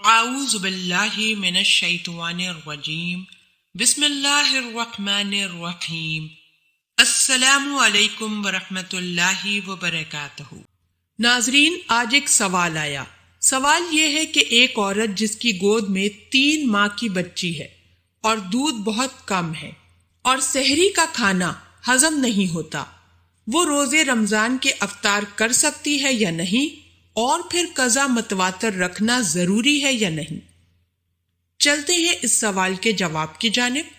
اعوذ باللہ من الشیطان الرجیم بسم اللہ الرحمن الرحیم السلام علیکم ورحمۃ اللہ وبرکاتہ۔ ناظرین، آج ایک سوال آیا۔ سوال یہ ہے کہ ایک عورت جس کی گود میں 3 ماہ کی بچی ہے اور دودھ بہت کم ہے اور سحری کا کھانا ہضم نہیں ہوتا، وہ روزے رمضان کے افطار کر سکتی ہے یا نہیں؟ اور پھر قضا متواتر رکھنا ضروری ہے یا نہیں؟ چلتے ہیں اس سوال کے جواب کی جانب۔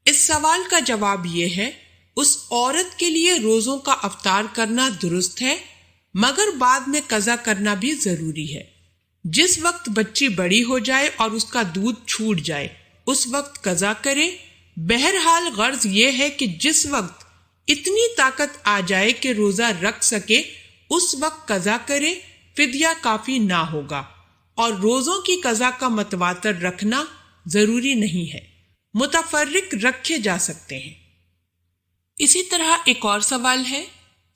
اس سوال کا جواب یہ ہے، اس عورت کے لیے روزوں کا افطار کرنا درست ہے، مگر بعد میں قضا کرنا بھی ضروری ہے۔ جس وقت بچی بڑی ہو جائے اور اس کا دودھ چھوٹ جائے اس وقت قضا کرے۔ بہرحال غرض یہ ہے کہ جس وقت اتنی طاقت آ جائے کہ روزہ رکھ سکے اس وقت قضا کرے، فدیہ کافی نہ ہوگا، اور روزوں کی قضا کا متواتر رکھنا ضروری نہیں ہے، متفرق رکھے جا سکتے ہیں۔ اسی طرح ایک اور سوال ہے۔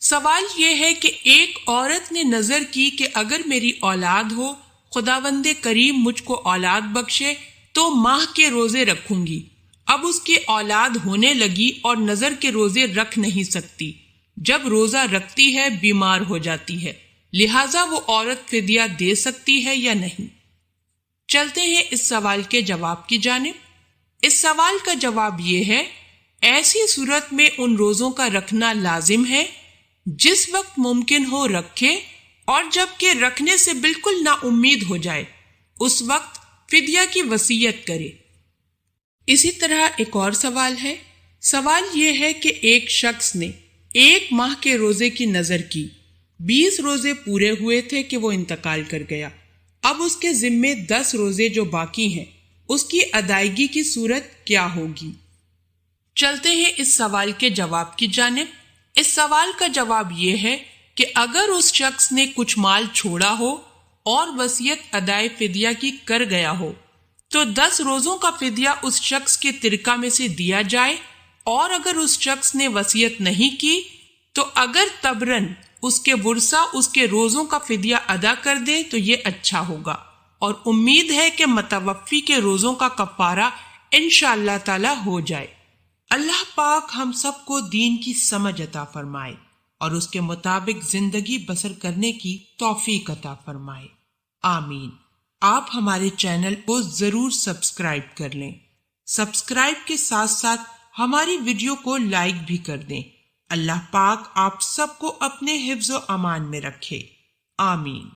سوال یہ ہے کہ ایک عورت نے نظر کی کہ اگر میری اولاد ہو، خداوند کریم مجھ کو اولاد بخشے تو ماہ کے روزے رکھوں گی۔ اب اس کی اولاد ہونے لگی اور نظر کے روزے رکھ نہیں سکتی، جب روزہ رکھتی ہے بیمار ہو جاتی ہے، لہٰذا وہ عورت فدیہ دے سکتی ہے یا نہیں؟ چلتے ہیں اس سوال کے جواب کی جانب۔ اس سوال کا جواب یہ ہے، ایسی صورت میں ان روزوں کا رکھنا لازم ہے جس وقت ممکن ہو رکھے، اور جب کہ رکھنے سے بالکل نا امید ہو جائے اس وقت فدیہ کی وصیت کرے۔ اسی طرح ایک اور سوال ہے۔ سوال یہ ہے کہ ایک شخص نے 1 ماہ کے روزے کی نظر کی، 20 روزے پورے ہوئے تھے کہ وہ انتقال کر گیا۔ اب اس کے ذمے 10 روزے جو باقی ہیں، اس کی ادائیگی کی صورت کیا ہوگی؟ چلتے ہیں اس سوال کے جواب کی جانب۔ اس سوال کا جواب یہ ہے کہ اگر اس شخص نے کچھ مال چھوڑا ہو اور وصیت ادائے فدیہ کی کر گیا ہو تو 10 روزوں کا فدیہ اس شخص کے ترکہ میں سے دیا جائے، اور اگر اس شخص نے وصیت نہیں کی تو اگر تبرن اس کے ورثہ اس کے روزوں کا فدیہ ادا کر دے تو یہ اچھا ہوگا، اور امید ہے کہ متوفی کے روزوں کا کفارہ انشاءاللہ تعالی ہو جائے۔ اللہ پاک ہم سب کو دین کی سمجھ عطا فرمائے اور اس کے مطابق زندگی بسر کرنے کی توفیق عطا فرمائے، آمین۔ آپ ہمارے چینل کو ضرور سبسکرائب کر لیں۔ سبسکرائب کے ساتھ ساتھ ہماری ویڈیو کو لائک بھی کر دیں۔ اللہ پاک آپ سب کو اپنے حفظ و امان میں رکھے، آمین۔